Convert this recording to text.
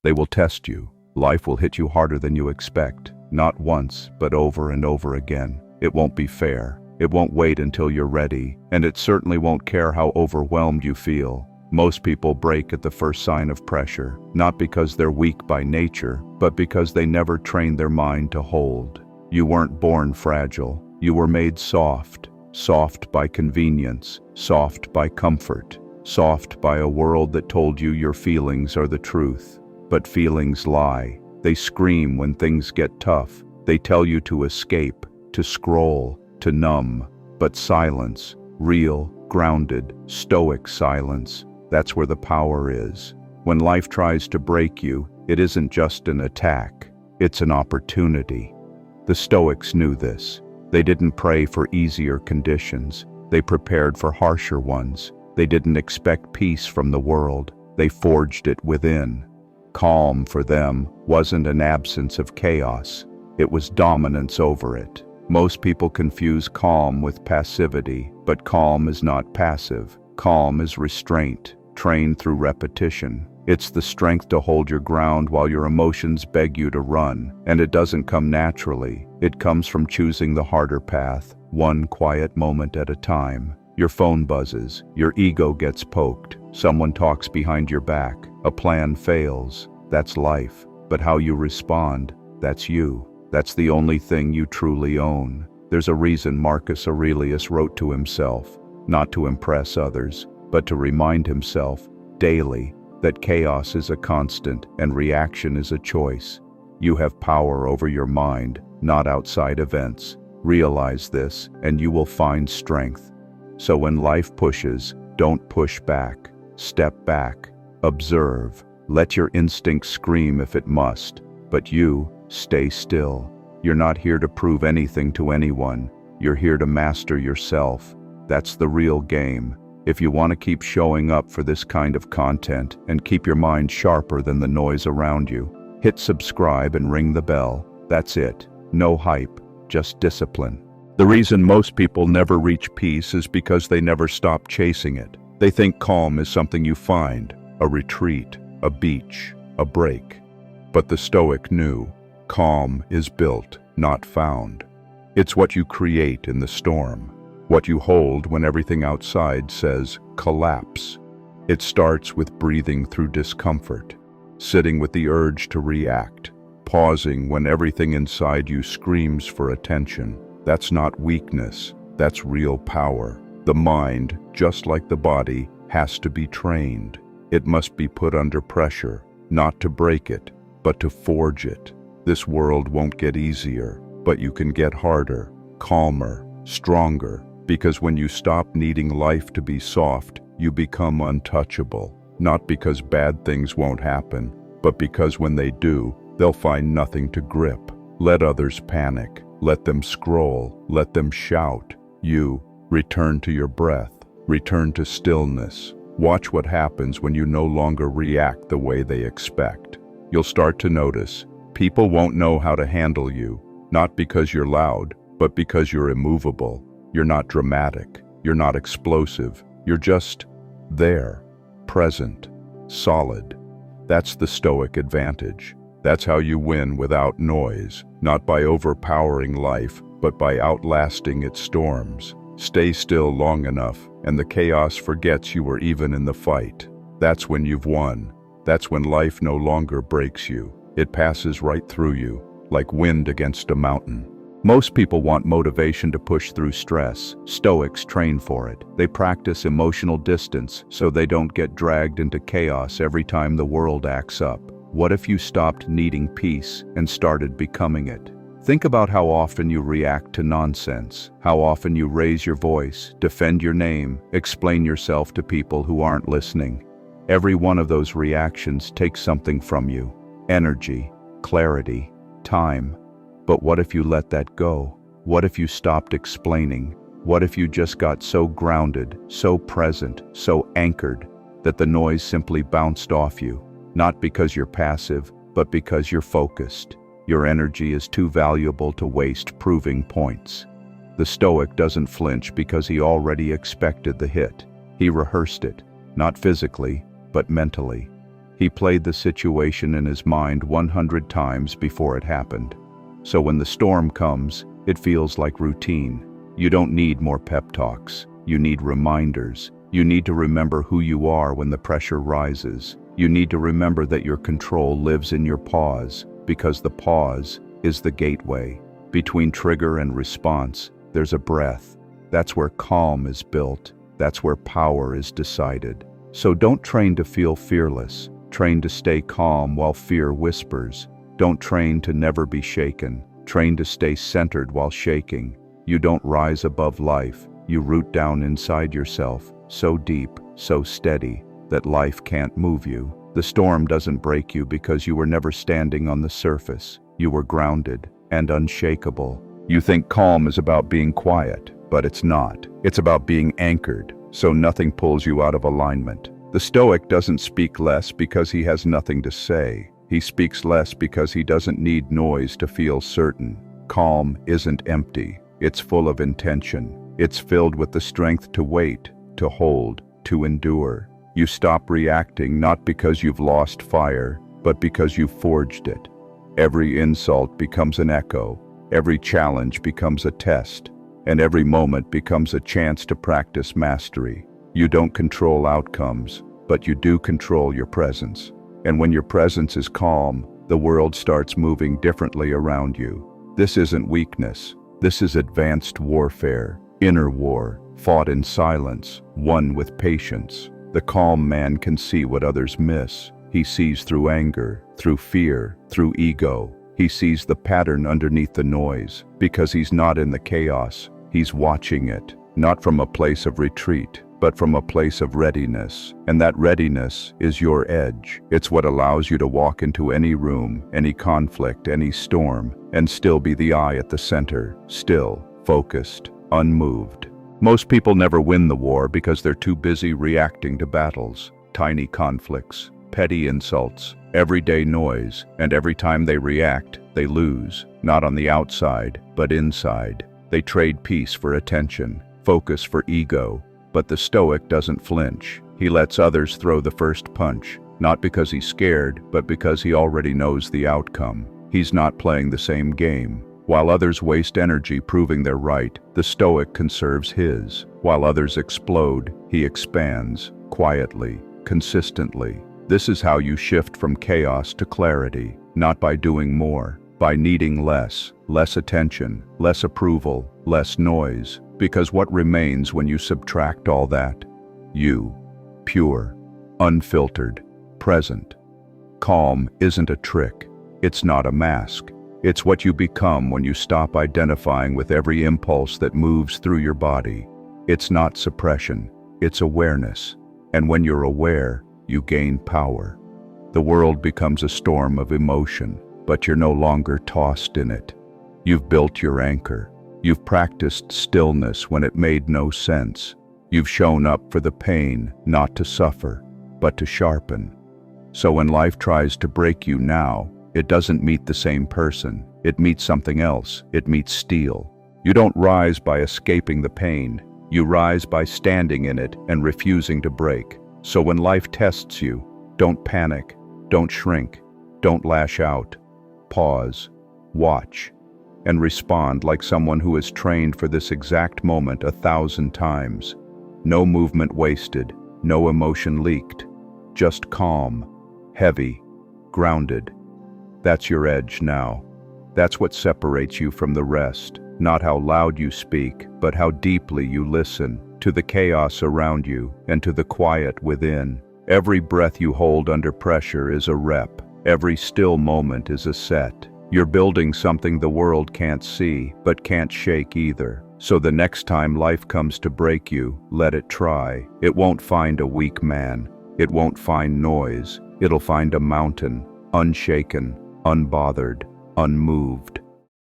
They will test you. Life will hit you harder than you expect. Not once, but over and over again. It won't be fair. It won't wait until you're ready, and it certainly won't care how overwhelmed you feel. Most people break at the first sign of pressure, not because they're weak by nature, but because they never trained their mind to hold. You weren't born fragile. You were made soft. Soft by convenience, soft by comfort, soft by a world that told you your feelings are the truth. But feelings lie. They scream when things get tough. They tell you to escape, to scroll, to numb. But silence, real, grounded, stoic silence, that's where the power is. When life tries to break you, it isn't just an attack, it's an opportunity. The Stoics knew this. They didn't pray for easier conditions. They prepared for harsher ones. They didn't expect peace from the world. They forged it within. Calm for them wasn't an absence of chaos. It was dominance over it. Most people confuse calm with passivity, but calm is not passive. Calm is restraint, trained through repetition. It's the strength to hold your ground while your emotions beg you to run, and it doesn't come naturally. It comes from choosing the harder path, one quiet moment at a time. Your phone buzzes, your ego gets poked, someone talks behind your back, a plan fails. That's life. But how you respond, that's you. That's the only thing you truly own. There's a reason Marcus Aurelius wrote to himself, not to impress others, but to remind himself, daily, that chaos is a constant and reaction is a choice. You have power over your mind, not outside events. Realize this, and you will find strength. So when life pushes, don't push back. Step back. Observe. Let your instincts scream if it must. But you, stay still. You're not here to prove anything to anyone. You're here to master yourself. That's the real game. If you want to keep showing up for this kind of content and keep your mind sharper than the noise around you, hit subscribe and ring the bell. That's it. No hype, just discipline. The reason most people never reach peace is because they never stop chasing it. They think calm is something you find, a retreat, a beach, a break. But the Stoic knew, calm is built, not found. It's what you create in the storm. What you hold when everything outside says, collapse. It starts with breathing through discomfort, sitting with the urge to react, pausing when everything inside you screams for attention. That's not weakness, that's real power. The mind, just like the body, has to be trained. It must be put under pressure, not to break it, but to forge it. This world won't get easier, but you can get harder, calmer, stronger. Because when you stop needing life to be soft, you become untouchable. Not because bad things won't happen, but because when they do, they'll find nothing to grip. Let others panic. Let them scroll. Let them shout. You, return to your breath. Return to stillness. Watch what happens when you no longer react the way they expect. You'll start to notice. People won't know how to handle you, not because you're loud, but because you're immovable. You're not dramatic, you're not explosive, you're just there, present, solid. That's the Stoic advantage. That's how you win without noise, not by overpowering life, but by outlasting its storms. Stay still long enough, and the chaos forgets you were even in the fight. That's when you've won. That's when life no longer breaks you. It passes right through you, like wind against a mountain. Most people want motivation to push through stress. Stoics train for it. They practice emotional distance so they don't get dragged into chaos every time the world acts up. What if you stopped needing peace and started becoming it? Think about how often you react to nonsense, how often you raise your voice, defend your name, explain yourself to people who aren't listening. Every one of those reactions takes something from you. Energy, clarity, time. But what if you let that go? What if you stopped explaining? What if you just got so grounded, so present, so anchored, that the noise simply bounced off you? Not because you're passive, but because you're focused. Your energy is too valuable to waste proving points. The Stoic doesn't flinch because he already expected the hit. He rehearsed it, not physically, but mentally. He played the situation in his mind 100 times before it happened. So when the storm comes, it feels like routine. You don't need more pep talks. You need reminders. You need to remember who you are when the pressure rises. You need to remember that your control lives in your pause, because the pause is the gateway. Between trigger and response, there's a breath. That's where calm is built. That's where power is decided. So don't train to feel fearless. Train to stay calm while fear whispers. Don't train to never be shaken. Train to stay centered while shaking. You don't rise above life. You root down inside yourself, so deep, so steady, that life can't move you. The storm doesn't break you because you were never standing on the surface. You were grounded and unshakable. You think calm is about being quiet, but it's not. It's about being anchored, so nothing pulls you out of alignment. The Stoic doesn't speak less because he has nothing to say. He speaks less because he doesn't need noise to feel certain. Calm isn't empty. It's full of intention. It's filled with the strength to wait, to hold, to endure. You stop reacting not because you've lost fire, but because you've forged it. Every insult becomes an echo. Every challenge becomes a test. And every moment becomes a chance to practice mastery. You don't control outcomes, but you do control your presence. And when your presence is calm, the world starts moving differently around you. This isn't weakness. This is advanced warfare, inner war, fought in silence, won with patience. The calm man can see what others miss. He sees through anger, through fear, through ego. He sees the pattern underneath the noise, because he's not in the chaos. He's watching it, not from a place of retreat, but from a place of readiness. And that readiness is your edge. It's what allows you to walk into any room, any conflict, any storm, and still be the eye at the center, still, focused, unmoved. Most people never win the war because they're too busy reacting to battles, tiny conflicts, petty insults, everyday noise, and every time they react, they lose, not on the outside, but inside. They trade peace for attention, focus for ego. But the Stoic doesn't flinch. He lets others throw the first punch, not because he's scared, but because he already knows the outcome. He's not playing the same game. While others waste energy proving they're right, the Stoic conserves his. While others explode, he expands, quietly, consistently. This is how you shift from chaos to clarity, not by doing more, by needing less attention, less approval, less noise. Because what remains when you subtract all that? You, pure, unfiltered, present. Calm isn't a trick. It's not a mask. It's what you become when you stop identifying with every impulse that moves through your body. It's not suppression, it's awareness. And when you're aware, you gain power. The world becomes a storm of emotion, but you're no longer tossed in it. You've built your anchor. You've practiced stillness when it made no sense. You've shown up for the pain, not to suffer, but to sharpen. So when life tries to break you now, it doesn't meet the same person. It meets something else. It meets steel. You don't rise by escaping the pain. You rise by standing in it and refusing to break. So when life tests you, don't panic, don't shrink, don't lash out. Pause, watch, and respond like someone who has trained for this exact moment 1,000 times. No movement wasted, no emotion leaked, just calm, heavy, grounded. That's your edge now. That's what separates you from the rest, not how loud you speak, but how deeply you listen to the chaos around you and to the quiet within. Every breath you hold under pressure is a rep. Every still moment is a set. You're building something the world can't see, but can't shake either. So the next time life comes to break you, let it try. It won't find a weak man. It won't find noise. It'll find a mountain, unshaken, unbothered, unmoved.